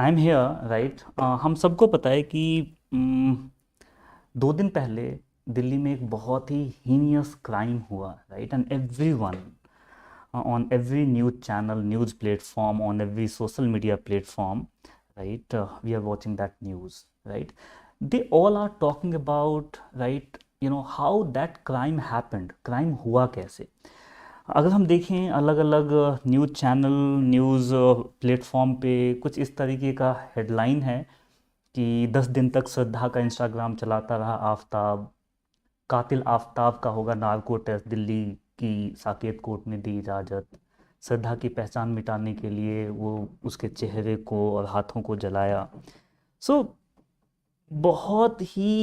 I am here right. हम सबको पता है कि 2 दिन पहले दिल्ली में एक बहुत ही हीनियस क्राइम हुआ, right. And every one on every news channel, news platform, on every social media platform, right, we are watching that news, right. They all are talking about, right, how that crime happened, crime हुआ कैसे। अगर हम देखें अलग अलग news channel, news platform पे कुछ इस तरीके का हेडलाइन है कि 10 दिन तक श्रद्धा का इंस्टाग्राम चलाता रहा आफ्ताब, कातिल आफ्ताब का होगा नार्को टेस्ट, दिल्ली की साकेत कोर्ट ने दी इजाज़त, श्रद्धा की पहचान मिटाने के लिए वो उसके चेहरे को और हाथों को जलाया। सो बहुत ही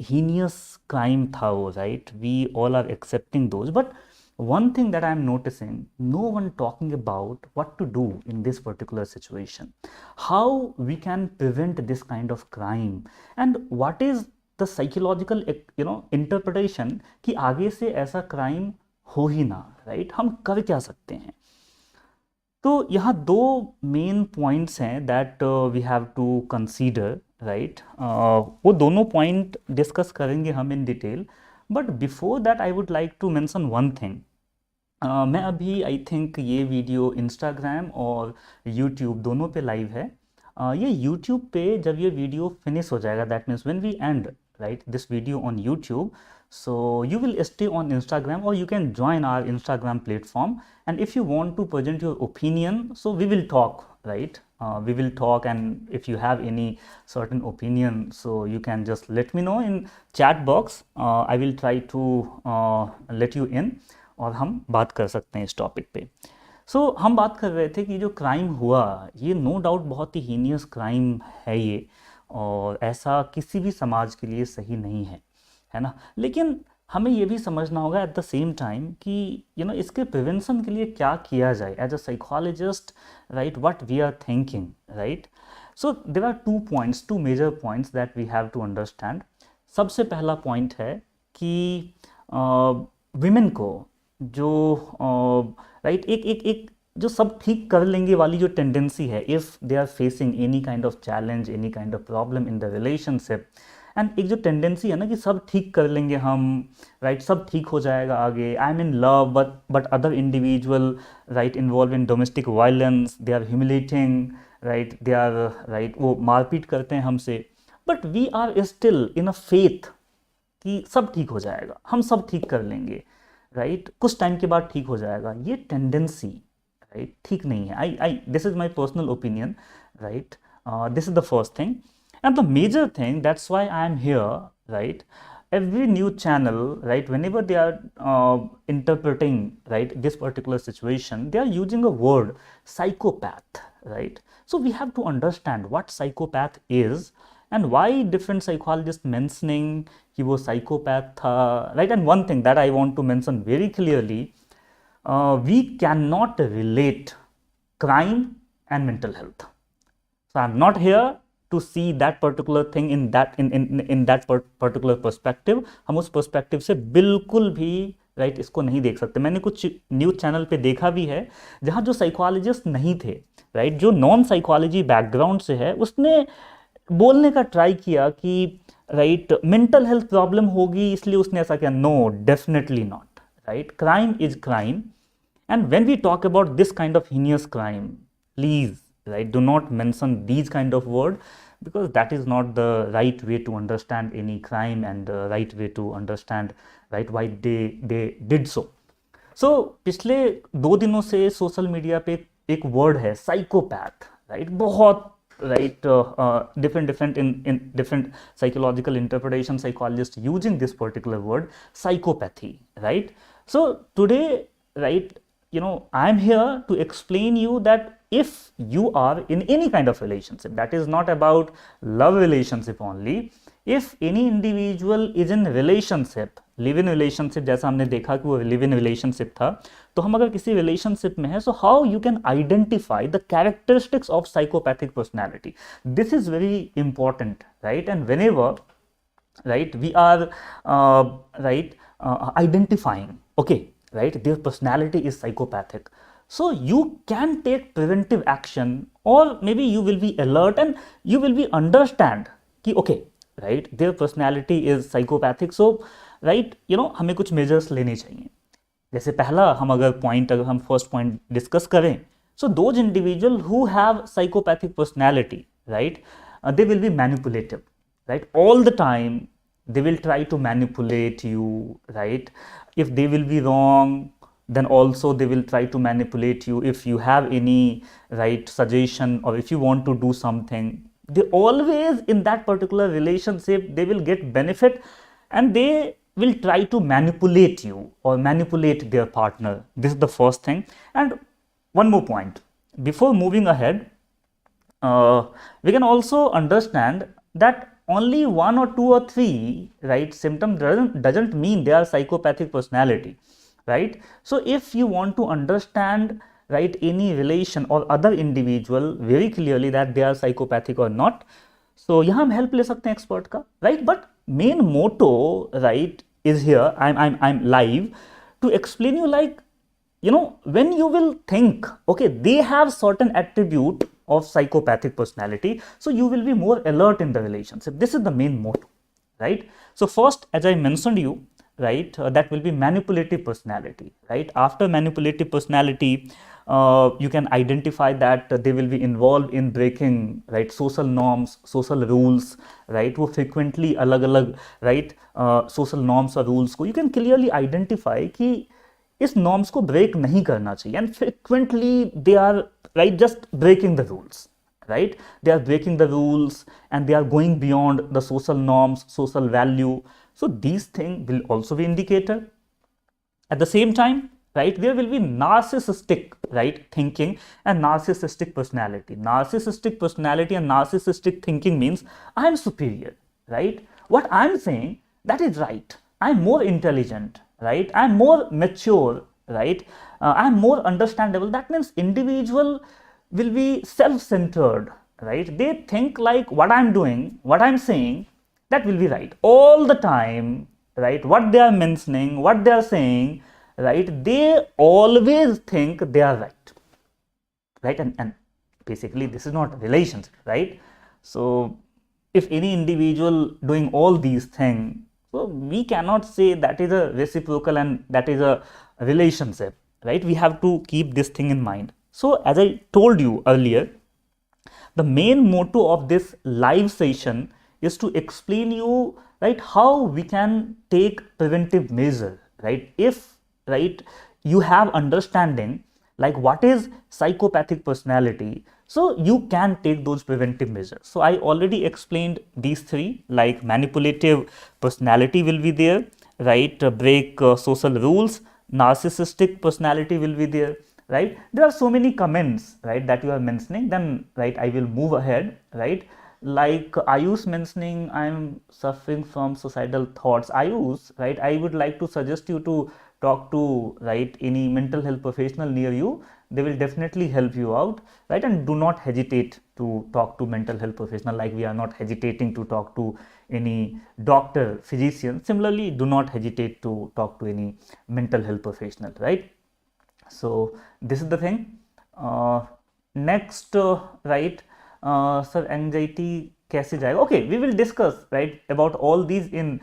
हीनियस क्राइम था वो, right. We all are accepting those, but one thing that I am noticing, no one talking about what to do in this particular situation, how we can prevent this kind of crime, and what is the psychological interpretation कि आगे से ऐसा crime हो ही ना, right. हम कर क्या सकते हैं। तो यहाँ 2 मेन पॉइंट्स हैं that we have to consider, right. वो दोनों पॉइंट डिस्कस करेंगे हम in detail, but before that I would like to mention one thing. मैं अभी आई थिंक ये वीडियो इंस्टाग्राम और यूट्यूब दोनों पे लाइव है। ये यूट्यूब पे जब ये वीडियो फिनिश हो जाएगा, that means when we end right this video on YouTube, so you will stay on Instagram or you can join our Instagram platform, and if you want to present your opinion, so we will talk, right. We will talk, and if you have any certain opinion, so you can just let me know in chat box. I will try to let you in, और हम बात कर सकते हैं इस topic पे। सो हम बात कर रहे थे कि जो क्राइम हुआ ये नो डाउट बहुत ही हीनियस क्राइम है ये, और ऐसा किसी भी समाज के लिए सही नहीं है ना। लेकिन हमें ये भी समझना होगा एट द सेम टाइम कि इसके प्रिवेंशन के लिए क्या किया जाए as a psychologist, right, what we are thinking, right. So there are 2 points, 2 major points that we have to understand. सबसे पहला पॉइंट है कि विमेन को जो राइट एक जो सब ठीक कर लेंगे वाली जो टेंडेंसी है, if they are facing any kind of challenge, any kind of problem in the relationship, and एक जो टेंडेंसी है ना कि सब ठीक कर लेंगे हम, राइट, सब ठीक हो जाएगा आगे, I am in love but other individual, right, involve in domestic violence, they are humiliating, right, they are right, वो मारपीट करते हैं हमसे, but we are still in a faith कि सब ठीक हो जाएगा, हम सब ठीक कर लेंगे, राइट, कुछ टाइम के बाद ठीक हो जाएगा। ये टेंडेंसी, राइट, ठीक नहीं है। I this is my personal opinion, right. This is the first thing, and the major thing, that's why I am here, right. Every news channel, right, whenever they are interpreting, right, this particular situation, they are using a word psychopath, right. So we have to understand what psychopath is and why different psychologists mentioning कि वो psychopath था, right. And one thing that I want to mention very clearly, we cannot relate crime and mental health. So I'm not here to see that particular thing in that particular perspective. हम उस perspective से बिल्कुल भी right इसको नहीं देख सकते। मैंने कुछ न्यूज़ चैनल पे देखा भी है जहाँ जो साइकोलॉजिस्ट नहीं थे, राइट, जो नॉन साइकोलॉजी बैकग्राउंड से है, उसने बोलने का ट्राई किया कि राइट मेंटल हेल्थ प्रॉब्लम होगी इसलिए उसने ऐसा किया। No, definitely not, right. Crime is crime, and when we talk about this kind of heinous crime, please, right, do not mention these kind of word, because that is not the right way to understand any crime and the right way to understand, right, why they did so. So पिछले 2 दिनों से social media पे एक word है psychopath, right, बहुत right different in different psychological interpretation, psychologists using this particular word psychopathy, right. So today, right, I am here to explain you that if you are in any kind of relationship, that is not about love relationship only, if any individual is in relationship, live in relationship, जैसा हमने देखा कि वो live in relationship था, तो हम अगर किसी relationship में हैं, so how you can identify the characteristics of psychopathic personality, this is very important, right. And whenever, right, we are right identifying, okay, right, their personality is psychopathic, So you can take preventive action, or maybe you will be alert and you will be understand कि okay, right, their personality is psychopathic, so right, हमें कुछ measures लेने चाहिए. जैसे पहला हम अगर point, अगर हम फर्स्ट पॉइंट डिस्कस करें, so those individual who have psychopathic personality, right, they will be manipulative, right, all the time they will try to manipulate you, right, if they will be wrong, then also they will try to manipulate you. If you have any right suggestion, or if you want to do something, they always in that particular relationship they will get benefit, and they will try to manipulate you or manipulate their partner. This is the first thing. And one more point before moving ahead, we can also understand that only one or two or three, right, symptoms doesn't mean they are psychopathic personality, right. So if you want to understand, right, any relation or other individual very clearly that they are psychopathic or not, so यहाँ हम help ले सकते हैं expert का, right. But main motto, right, is here. I'm live to explain you, like, when you will think, okay, they have certain attribute of psychopathic personality, so you will be more alert in the relationship. This is the main motto, right. So first, as I mentioned you, right, that will be manipulative personality, right. After manipulative personality, you can identify that they will be involved in breaking, right, social norms, social rules, right. वो frequently अलग-अलग, right, social norms और rules को you can clearly identify कि इस norms को break नहीं करना चाहिए, and frequently they are, right, just breaking the rules, right. They are breaking the rules and they are going beyond the social norms, social value. So these things will also be indicator. At the same time, right, there will be narcissistic, right, thinking and narcissistic personality. Narcissistic personality and narcissistic thinking means I am superior, right. What I am saying, that is right. I am more intelligent, right. I am more mature, right. I am more understandable. That means individual will be self-centered, right. They think like what I am doing, what I am saying, that will be right all the time, right. What they are mentioning, what they are saying, right, they always think they are right, right. And basically this is not relationship, right. So if any individual doing all these things, so we cannot say that is a reciprocal and that is a relationship, right. We have to keep this thing in mind. So as I told you earlier, the main motto of this live session is to explain you, right, how we can take preventive measure, right. If, right, you have understanding like what is psychopathic personality, so you can take those preventive measures. So I already explained these three, like manipulative personality will be there, right, break social rules, narcissistic personality will be there, right. There are so many comments, right, that you are mentioning, then, right, I will move ahead, right. Like Ayush mentioning I am suffering from suicidal thoughts. Ayush, right, I would like to suggest you to talk to, right, any mental health professional near you. They will definitely help you out, right. And do not hesitate to talk to mental health professional, like we are not hesitating to talk to any doctor, physician. Similarly, do not hesitate to talk to any mental health professional, right. So this is the thing. Next, right, sir, anxiety कैसे जाएगा? Okay, we will discuss, right, about all these in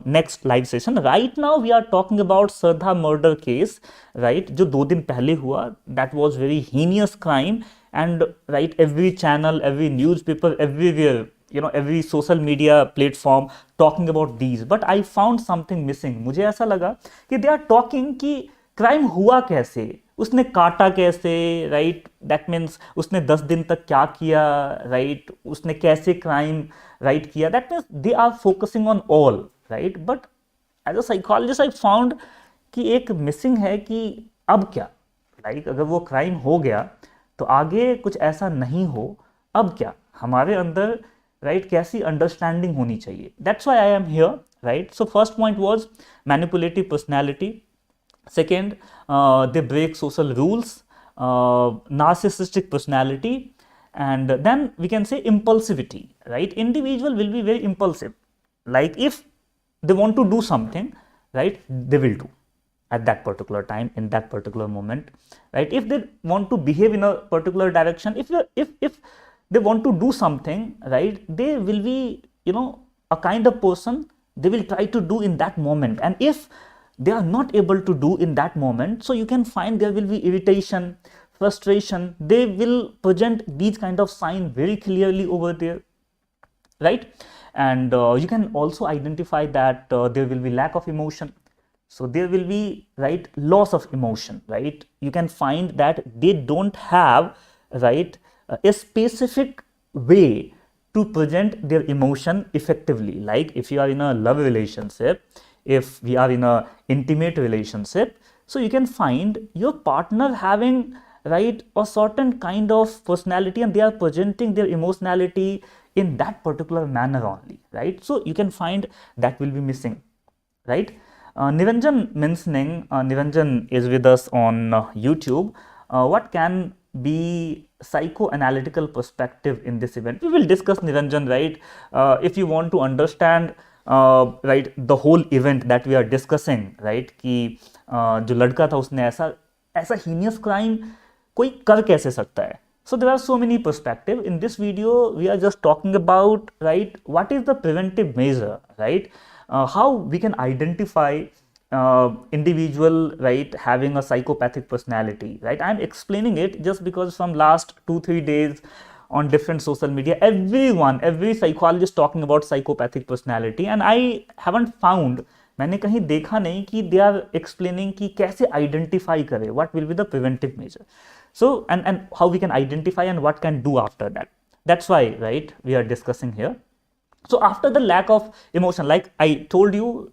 next live session. Right now we are talking about Shraddha murder case, right, जो 2 दिन पहले हुआ. That was very heinous crime, and right, every channel, every newspaper, everywhere, every social media platform talking about these. But I found something missing. मुझे ऐसा लगा कि they are talking कि crime हुआ कैसे, उसने काटा कैसे, राइट. दैट मीन्स उसने 10 दिन तक क्या किया, राइट. उसने कैसे क्राइम, राइट, किया. That means they are focusing on all, right. But as a psychologist I found कि एक मिसिंग है कि अब क्या, लाइक अगर वो क्राइम हो गया तो आगे कुछ ऐसा नहीं हो. अब क्या हमारे अंदर, राइट, कैसी अंडरस्टैंडिंग होनी चाहिए. That's why I am here, right. So first point was manipulative personality. Second, they break social rules, narcissistic personality, and then we can say impulsivity, right. Individual will be very impulsive, like if they want to do something, right, they will do. at that particular time, in that particular moment, right? If they want to behave in a particular direction, if they want to do something, right, they will be, a kind of person they will try to do in that moment. And if they are not able to do in that moment, so you can find there will be irritation, frustration. They will present these kind of signs very clearly over there, right? And you can also identify that there will be lack of emotion. So there will be, right, loss of emotion, right? You can find that they don't have, right, a specific way to present their emotion effectively. Like if you are in a love relationship, if we are in a intimate relationship, so you can find your partner having, right, a certain kind of personality, and they are presenting their emotionality in that particular manner only, right? So you can find that will be missing, right? Niranjan mentioning, Niranjan is with us on YouTube. What can be psychoanalytical perspective in this event? We will discuss, Niranjan, right? If you want to understand, right, the whole event that we are discussing, right, कि जो लड़का था उसने ऐसा heinous crime कोई कर कैसे सकता है? So there are so many perspectives. In this video, we are just talking about, right, what is the preventive measure, right? How we can identify individual, right, having a psychopathic personality, right? I'm explaining it just because from last 2-3 days on different social media, every psychologist talking about psychopathic personality, and I haven't found, मैंने कहीं देखा नहीं कि they are explaining कि कैसे identify करें, what will be the preventive measure. So, and how we can identify and what can do after that. That's why, right, we are discussing here. So after the lack of emotion, like I told you,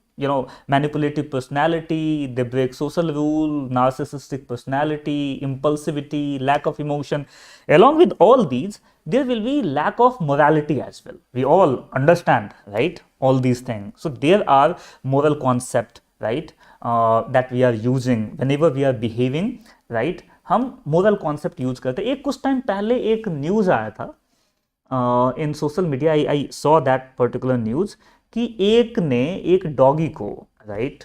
manipulative personality, they break social rule, narcissistic personality, impulsivity, lack of emotion. Along with all these, there will be lack of morality as well. We all understand, right, all these things. So there are moral concept, right, that we are using whenever we are behaving, right. हम moral concept use करते हैं. कुछ time पहले एक news आया था in social media, I saw that particular news कि एक ने एक डॉगी को, राइट,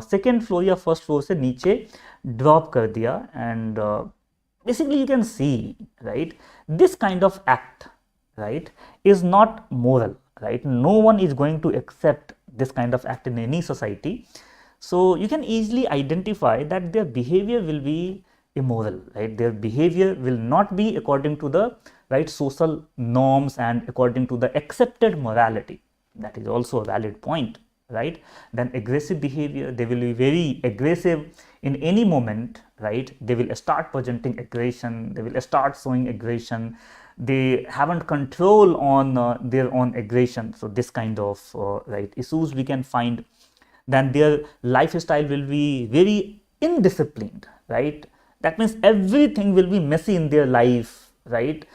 सेकेंड फ्लोर या फर्स्ट फ्लोर से नीचे ड्रॉप कर दिया. And basically you can see, right, this kind of act, right, is not moral, right? No one is going to accept this kind of act in any society. So you can easily identify that their behavior will be immoral, right? Their behavior will not be according to the, right, social norms and according to the accepted morality. That is also a valid point, right? Then aggressive behavior, they will be very aggressive in any moment, right? They will start presenting aggression, they will start showing aggression, they haven't control on their own aggression. So this kind of right, issues we can find. Then their lifestyle will be very indisciplined, right? That means everything will be messy in their life, right?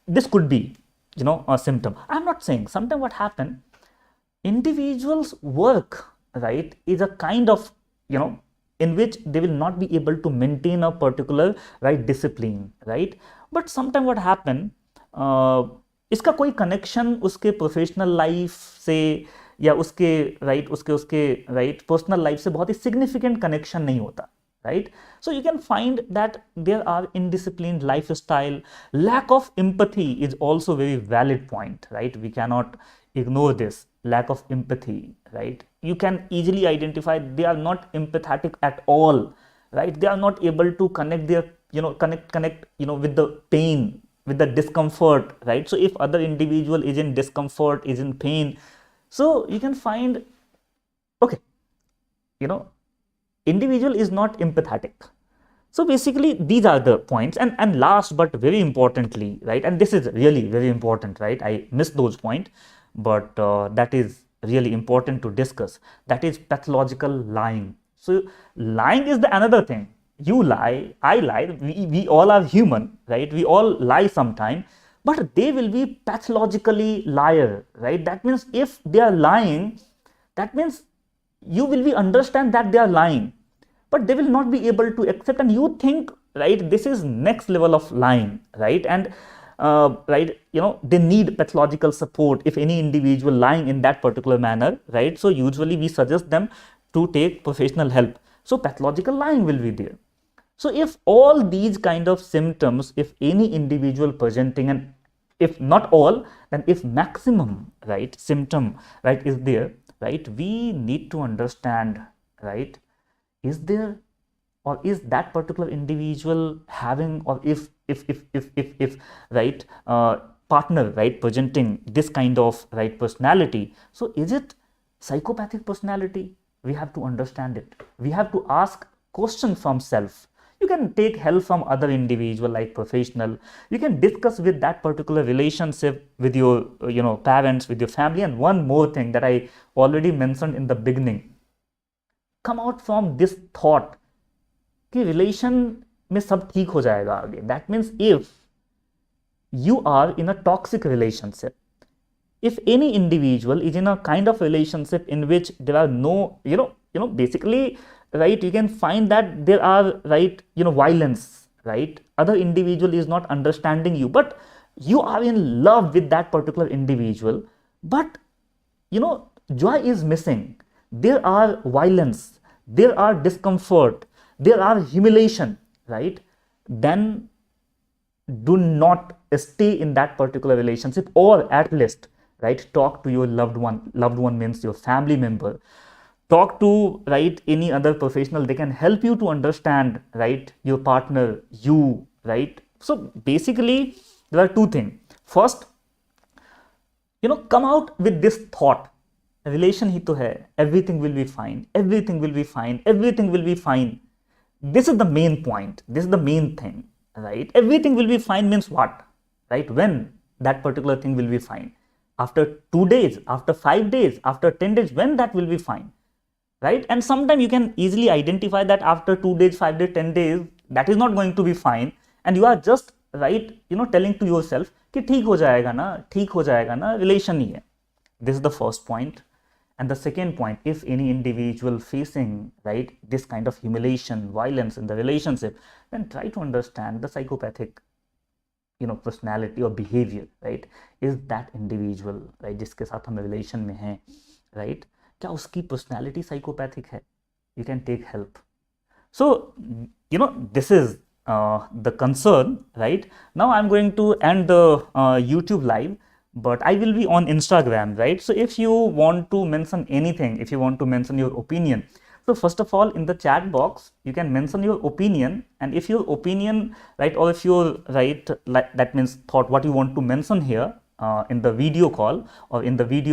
This could be, a symptom. I'm not saying. Sometimes what happen, individuals work, right, is a kind of, in which they will not be able to maintain a particular, right, discipline, right? But sometimes what happen, इसका कोई connection उसके professional life से या उसके right personal life से बहुत ही significant connection नहीं होता, right? So you can find that there are indisciplined lifestyle. Lack of empathy is also very valid point, right? We cannot ignore this lack of empathy, right? You can easily identify they are not empathetic at all, right? They are not able to connect their, connect, with the pain, with the discomfort, right? So if other individual is in discomfort, is in pain, so you can find, okay, individual is not empathetic. So basically these are the points. And last but very importantly, right, and this is really very important, right? I missed those points, but that is really important to discuss. That is pathological lying. So lying is the another thing. You lie, I lie, we all are human, right? We all lie sometime, but they will be pathologically liar, right? That means if they are lying, that means you will be understand that they are lying, but they will not be able to accept, and you think, right, this is next level of lying, right? And right, they need pathological support if any individual lying in that particular manner, right? So usually we suggest them to take professional help. So pathological lying will be there. So if all these kind of symptoms, if any individual presenting, and if not all, then if maximum, right, symptom, right, is there, right, we need to understand, right, is there, or is that particular individual having, or if right, partner, right, presenting this kind of, right, personality, so is it psychopathic personality? We have to understand it. We have to ask question from self. You can take help from other individual, like professional. You can discuss with that particular relationship with your parents, with your family. And one more thing that I already mentioned in the beginning, come out from this thought कि relation में सब ठीक हो जाएगा आगे. That means if you are in a toxic relationship, if any individual is in a kind of relationship in which there are no, basically, right, you can find that there are, right, violence, right, other individual is not understanding you, but you are in love with that particular individual, but joy is missing, there are violence, there are discomfort, there are humiliation, right, then do not stay in that particular relationship, or at least, right, talk to your loved one means your family member, talk to, right, any other professional. They can help you to understand, right, your partner, you, right. So basically there are two things. First, come out with this thought, relation hi to hai, everything will be fine, everything will be fine, everything will be fine. This is the main point, this is the main thing, right. Everything will be fine means what, right? When that particular thing will be fine? After 2 days, after 5 days, after 10 days, when that will be fine, right? And sometimes you can easily identify that after 2 days, 5 days, 10 days, that is not going to be fine, and you are just, right, telling to yourself कि ठीक हो जाएगा ना, relation ही है. This is the first point. And the second point, if any individual facing, right, this kind of humiliation, violence in the relationship, then try to understand the psychopathic, personality or behavior, right? Is that individual, right, जिसके साथ हम relation में हैं, right, क्या उसकी personality psychopathic है? You can take help. So, this is the concern, right? Now I'm going to end the YouTube live, but I will be on Instagram, right? So if you want to mention anything, if you want to mention your opinion, so first of all, in the chat box, you can mention your opinion, and if your opinion, right, or if you're, right, like that means thought what you want to mention here in the video call or in the video